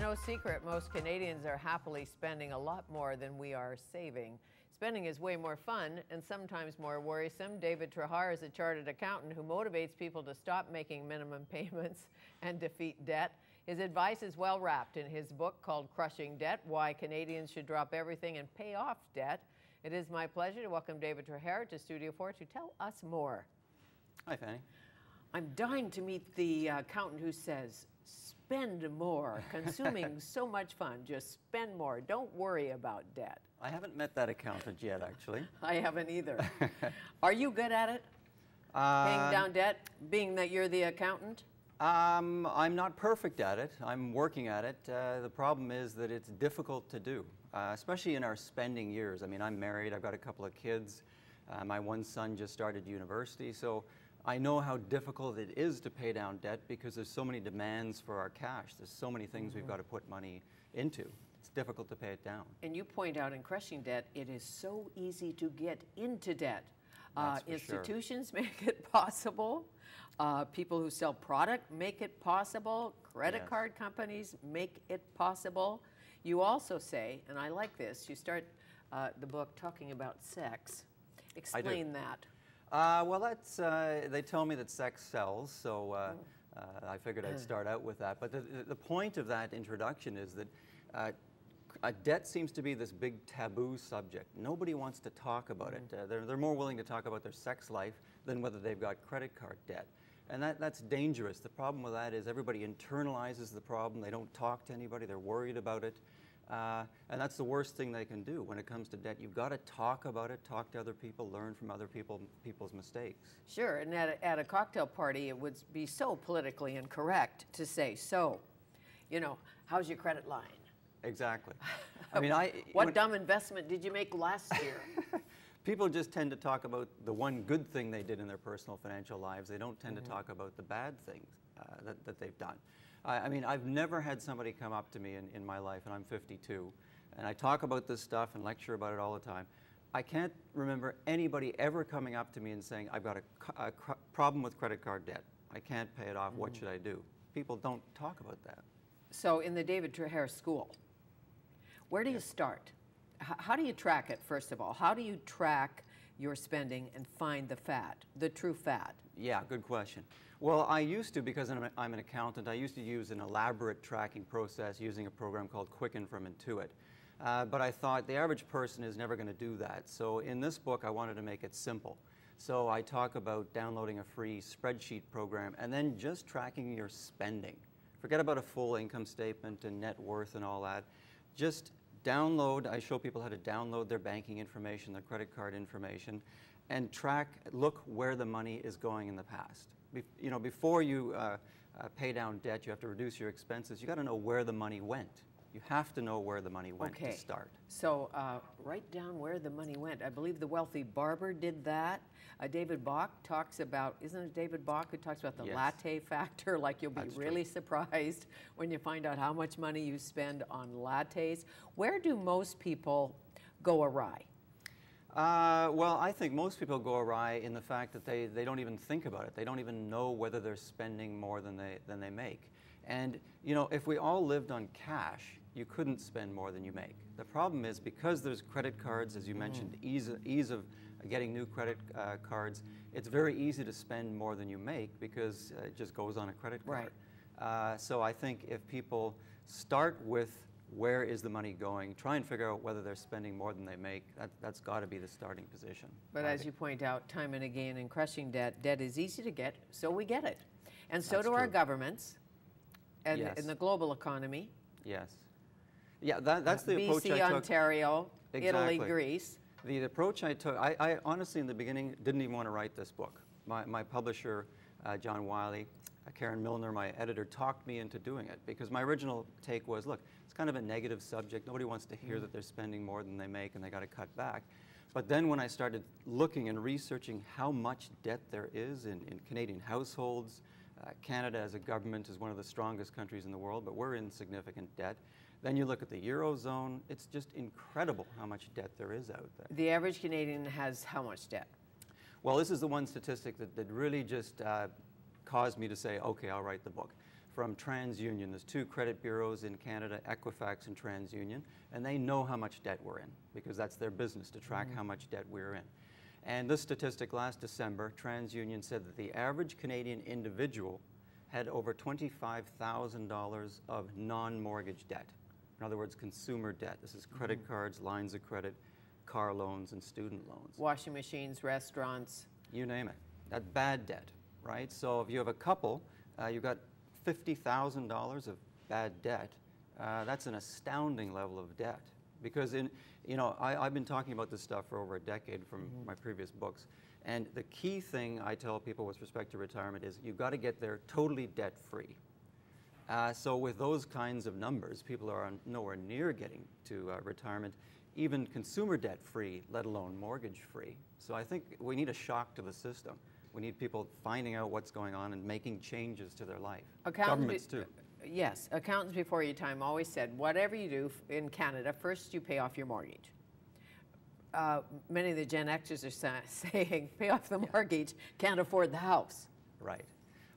no secret, most Canadians are happily spending a lot more than we are saving. Spending is way more fun and sometimes more worrisome. David Trahair is a chartered accountant who motivates people to stop making minimum payments and defeat debt. His advice is well wrapped in his book called Crushing Debt: Why Canadians Should Drop Everything and Pay Off Debt. It is my pleasure to welcome David Trahair to Studio 4 to tell us more. Hi, Fanny. I'm dying to meet the accountant who says, spend more, consuming so much fun, just spend more, don't worry about debt. I haven't met that accountant yet, actually. I haven't either. Are you good at it? Paying down debt, being that you're the accountant? I'm not perfect at it. I'm working at it. The problem is that it's difficult to do, especially in our spending years. I mean, I'm married, I've got a couple of kids. My one son just started university, so I know how difficult it is to pay down debt because there's so many demands for our cash. There's so many things we've got to put money into. It's difficult to pay it down. And you point out in Crushing Debt, it is so easy to get into debt. Institutions make it possible. People who sell product make it possible. Credit card companies make it possible. You also say, and I like this, you start the book talking about sex. Explain that. Well, that's, they tell me that sex sells, so I figured I'd start out with that. But the point of that introduction is that debt seems to be this big taboo subject. Nobody wants to talk about it. They're more willing to talk about their sex life than whether they've got credit card debt. And that's dangerous. The problem with that is everybody internalizes the problem. They don't talk to anybody. They're worried about it. And that's the worst thing they can do when it comes to debt. You've got to talk about it, talk to other people, learn from other people's mistakes. Sure, and at a cocktail party, it would be so politically incorrect to say, so, you know, how's your credit line? Exactly. I mean, what dumb investment did you make last year? People just tend to talk about the one good thing they did in their personal financial lives. They don't tend to talk about the bad things that they've done. I mean, I've never had somebody come up to me in my life, and I'm 52, and I talk about this stuff and lecture about it all the time. I can't remember anybody ever coming up to me and saying, I've got a problem with credit card debt. I can't pay it off. What should I do? People don't talk about that. So in the David Trahair School, where do you start? How do you track it, first of all? How do you track your spending and find the fat, the true fat? Yeah, good question. Well, I used to, because I'm an accountant, I used to use an elaborate tracking process using a program called Quicken from Intuit. But I thought the average person is never going to do that. So in this book, I wanted to make it simple. So I talk about downloading a free spreadsheet program and then just tracking your spending. Forget about a full income statement and net worth and all that. Just download, I show people how to download their banking information, their credit card information, and look where the money is going in the past. You know, before you pay down debt, you have to reduce your expenses. You got to know where the money went. You have to know where the money went to start. So write down where the money went. I believe the wealthy barber did that. David Bach talks about, isn't it David Bach who talks about the latte factor? Like you'll be really surprised when you find out how much money you spend on lattes. Where do most people go awry? Well, I think most people go awry in the fact that they don't even think about it. They don't even know whether they're spending more than they make. And, you know, if we all lived on cash, you couldn't spend more than you make. The problem is because there's credit cards, as you mentioned, ease of getting new credit cards, it's very easy to spend more than you make because it just goes on a credit card. Right. So I think if people start with where is the money going, try and figure out whether they're spending more than they make, that's got to be the starting position. But as you point out time and again in Crushing Debt, debt is easy to get, so we get it. And so do our governments and in the global economy. Yes. Yeah, that's the approach I took. BC, Ontario, Italy, Greece. The approach I took, I honestly in the beginning didn't even want to write this book. My publisher, John Wiley, Karen Milner, my editor, talked me into doing it because my original take was, look, it's kind of a negative subject. Nobody wants to hear that they're spending more than they make and they got to cut back. But then when I started looking and researching how much debt there is in Canadian households, Canada as a government is one of the strongest countries in the world, but we're in significant debt. Then you look at the Eurozone, it's just incredible how much debt there is out there. The average Canadian has how much debt? Well, this is the one statistic that really just caused me to say, okay, I'll write the book. from TransUnion. There's two credit bureaus in Canada, Equifax and TransUnion, and they know how much debt we're in because that's their business to track how much debt we're in. And this statistic last December, TransUnion said that the average Canadian individual had over $25,000 of non-mortgage debt. In other words, consumer debt. This is credit cards, lines of credit, car loans, and student loans. Washing machines, restaurants. You name it. That's bad debt, right? So if you have a couple, you've got $50,000 of bad debt. That's an astounding level of debt. Because I've been talking about this stuff for over a decade from my previous books. And the key thing I tell people with respect to retirement is you've got to get there totally debt-free. So with those kinds of numbers, people are nowhere near getting to retirement, even consumer debt-free, let alone mortgage-free. So I think we need a shock to the system. We need people finding out what's going on and making changes to their life. Governments too. Yes, accountants before your time always said, whatever you do in Canada, first you pay off your mortgage. Many of the Gen Xers are saying, pay off the mortgage, can't afford the house. Right.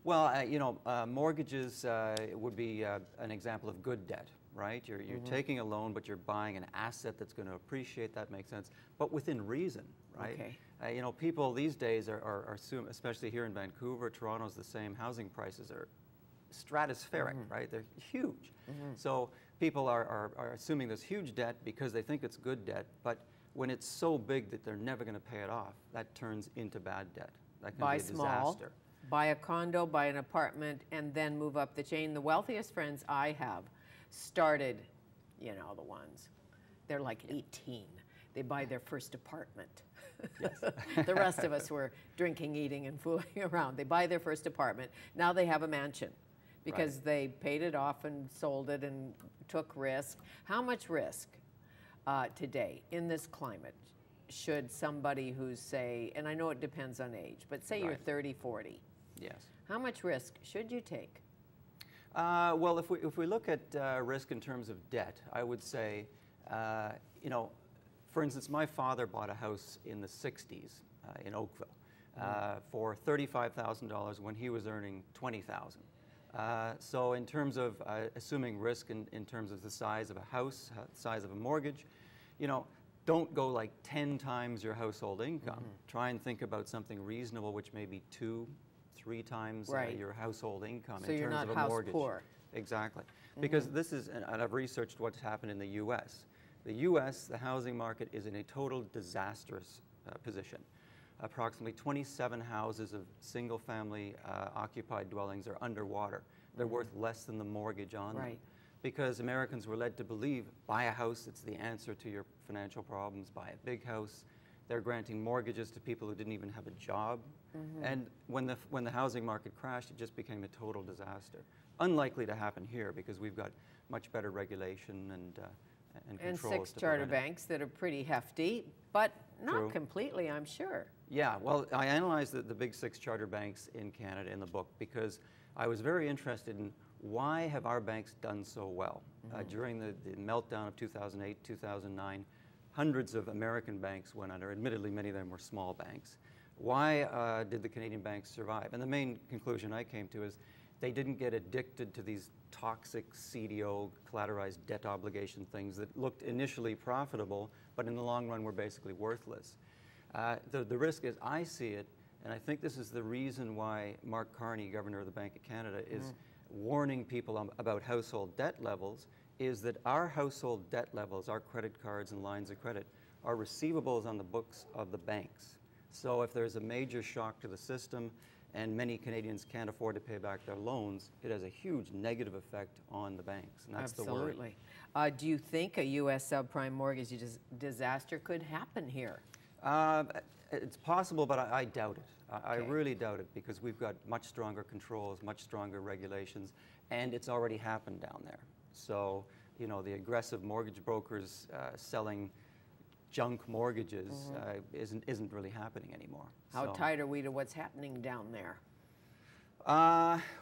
Well, mortgages would be an example of good debt, right? You're taking a loan, but you're buying an asset that's going to appreciate. That makes sense, but within reason, right? Okay. People these days are assuming, especially here in Vancouver, Toronto's the same. Housing prices are stratospheric, right? They're huge. So people are assuming this huge debt because they think it's good debt, but when it's so big that they're never going to pay it off, that turns into bad debt. That can be a disaster. Buy a condo, buy an apartment, and then move up the chain. The wealthiest friends I have started, the ones, they're like 18. They buy their first apartment. Yes. The rest of us were drinking, eating, and fooling around. They buy their first apartment. Now they have a mansion because they paid it off and sold it and took risk. How much risk today in this climate should somebody who's, say, and I know it depends on age, but say you're 30, 40. Yes. How much risk should you take? Well, if we look at risk in terms of debt, I would say, for instance, my father bought a house in the 60s in Oakville for $35,000 when he was earning $20,000. So in terms of assuming risk in terms of the size of a house, size of a mortgage, don't go like 10 times your household income. Try and think about something reasonable, which may be 2, 3 times your household income in terms of a mortgage. Poor. Exactly. Because this is, and I've researched what's happened in the U.S. The U.S., the housing market is in a total disastrous position. Approximately 27 houses of single-family occupied dwellings are underwater. They're worth less than the mortgage on them. Because Americans were led to believe, buy a house, it's the answer to your financial problems, buy a big house. They're granting mortgages to people who didn't even have a job. And when the housing market crashed, it just became a total disaster. Unlikely to happen here because we've got much better regulation and controls. And 6 charter banks that are pretty hefty, but not completely, I'm sure. Yeah, well, I analyzed the big 6 charter banks in Canada in the book because I was very interested in why have our banks done so well. During the meltdown of 2008, 2009, hundreds of American banks went under. Admittedly, many of them were small banks. Why did the Canadian banks survive? And the main conclusion I came to is they didn't get addicted to these toxic CDO, collateralized debt obligation things that looked initially profitable, but in the long run were basically worthless. The risk is, I see it, and I think this is the reason why Mark Carney, Governor of the Bank of Canada, is warning people about household debt levels, is that our household debt levels, our credit cards and lines of credit, are receivables on the books of the banks. So if there's a major shock to the system and many Canadians can't afford to pay back their loans, it has a huge negative effect on the banks, and that's the worry. Absolutely. Do you think a U.S. subprime mortgage disaster could happen here? It's possible, but I doubt it. I really doubt it because we've got much stronger controls, much stronger regulations, and it's already happened down there. So, the aggressive mortgage brokers selling junk mortgages isn't really happening anymore. How tight are we to what's happening down there?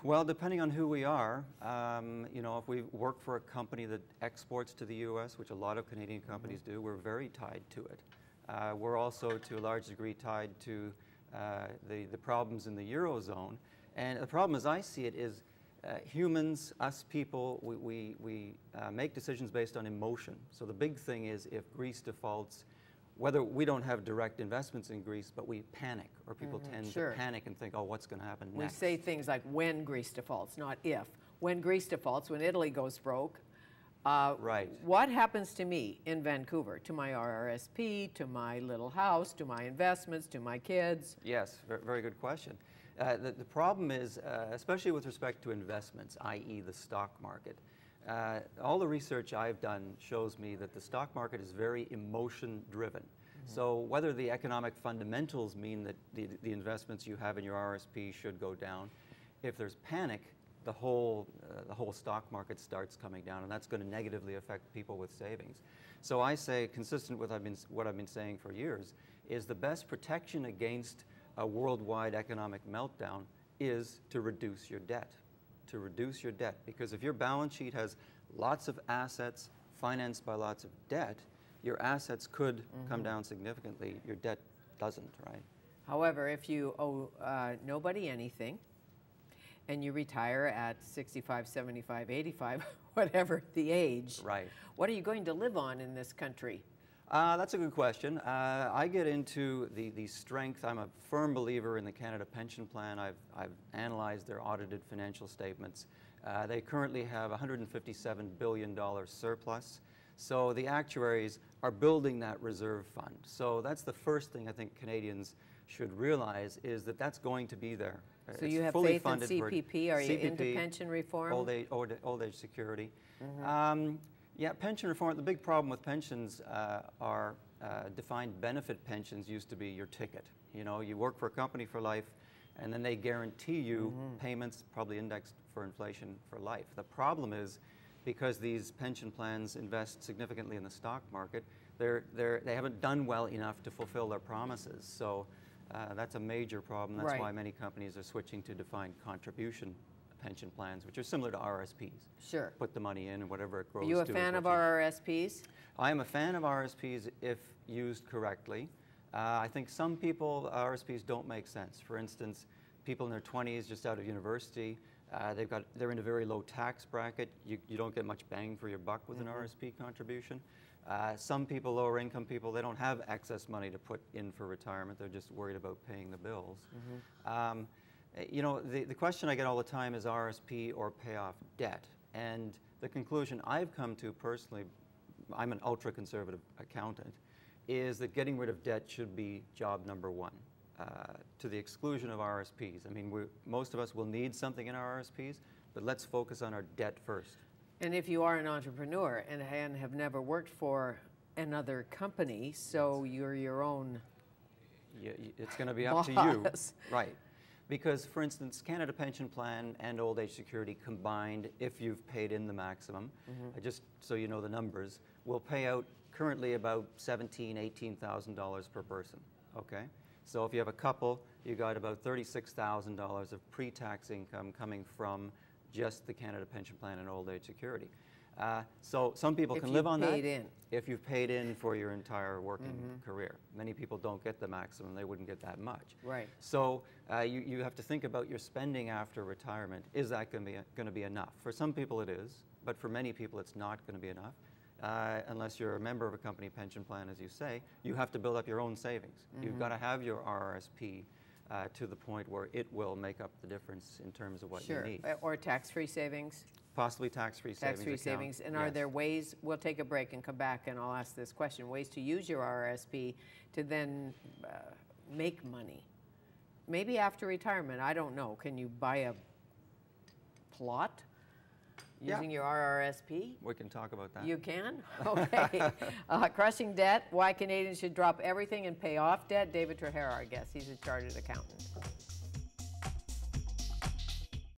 Well, depending on who we are, if we work for a company that exports to the U.S., which a lot of Canadian companies do, we're very tied to it. We're also, to a large degree, tied to the problems in the Eurozone. And the problem, as I see it, is humans, us people, we make decisions based on emotion. So the big thing is if Greece defaults, whether we don't have direct investments in Greece, but we panic, or people tend to panic and think, oh, what's going to happen next? We say things like when Greece defaults, not if. When Greece defaults, when Italy goes broke, right. What happens to me in Vancouver, to my RRSP, to my little house, to my investments, to my kids? Yes, very good question. The problem is, especially with respect to investments, i.e. the stock market, all the research I've done shows me that the stock market is very emotion-driven. So whether the economic fundamentals mean that the investments you have in your RSP should go down, if there's panic, the whole stock market starts coming down, and that's going to negatively affect people with savings. So I say, consistent with what I've been saying for years, is the best protection against a worldwide economic meltdown is to reduce your debt. To reduce your debt, because if your balance sheet has lots of assets financed by lots of debt, your assets could come down significantly. Your debt doesn't, right? However, if you owe nobody anything, and you retire at 65, 75, 85, whatever the age, right. What are you going to live on in this country? That's a good question. I get into the strength. I'm a firm believer in the Canada Pension Plan. I've analyzed their audited financial statements. They currently have $157 billion surplus. So the actuaries are building that reserve fund. So that's the first thing I think Canadians should realize, is that that's going to be there. So you have faith in CPP? Are you into pension reform? Old age security. Yeah, pension reform, the big problem with pensions are defined benefit pensions used to be your ticket. You know, you work for a company for life, and then they guarantee you payments, probably indexed for inflation, for life. The problem is, because these pension plans invest significantly in the stock market, they haven't done well enough to fulfill their promises. So that's a major problem. That's why many companies are switching to defined contribution pension plans, which are similar to RSPs. Sure. Put the money in, and whatever it grows to. Are you a fan of RRSPs? I am a fan of RSPs if used correctly. I think some people, RSPs don't make sense. For instance, people in their 20s, just out of university, they're in a very low tax bracket. You don't get much bang for your buck with an RSP contribution. Some people, lower income people, they don't have excess money to put in for retirement. They're just worried about paying the bills. You know, the question I get all the time is RSP or pay off debt. And the conclusion I've come to personally, I'm an ultra-conservative accountant, is that getting rid of debt should be job number one, to the exclusion of RSPs. I mean, most of us will need something in our RSPs, but let's focus on our debt first. And if you are an entrepreneur and have never worked for another company, so you're your own it's going to be up to you. Right. Because, for instance, Canada Pension Plan and Old Age Security combined, if you've paid in the maximum, just so you know the numbers, will pay out currently about $17,000, $18,000 per person. Okay? So if you have a couple, you got about $36,000 of pre-tax income coming from just the Canada Pension Plan and Old Age Security. So some people can live on that if you've paid in for your entire working career. Many people don't get the maximum. They wouldn't get that much. Right. So you have to think about your spending after retirement. Is that going to be enough? For some people it is, but for many people it's not going to be enough. Unless you're a member of a company pension plan, as you say, you have to build up your own savings. You've got to have your RRSP to the point where it will make up the difference in terms of what you need. Or tax-free savings? Possibly tax-free savings. Tax-free savings. And are there ways, we'll take a break and come back and I'll ask this question, ways to use your RRSP to then make money? Maybe after retirement, I don't know. Can you buy a plot using your RRSP? We can talk about that. You can? Okay. Crushing debt, why Canadians should drop everything and pay off debt. David Trahair, our guest. He's a chartered accountant.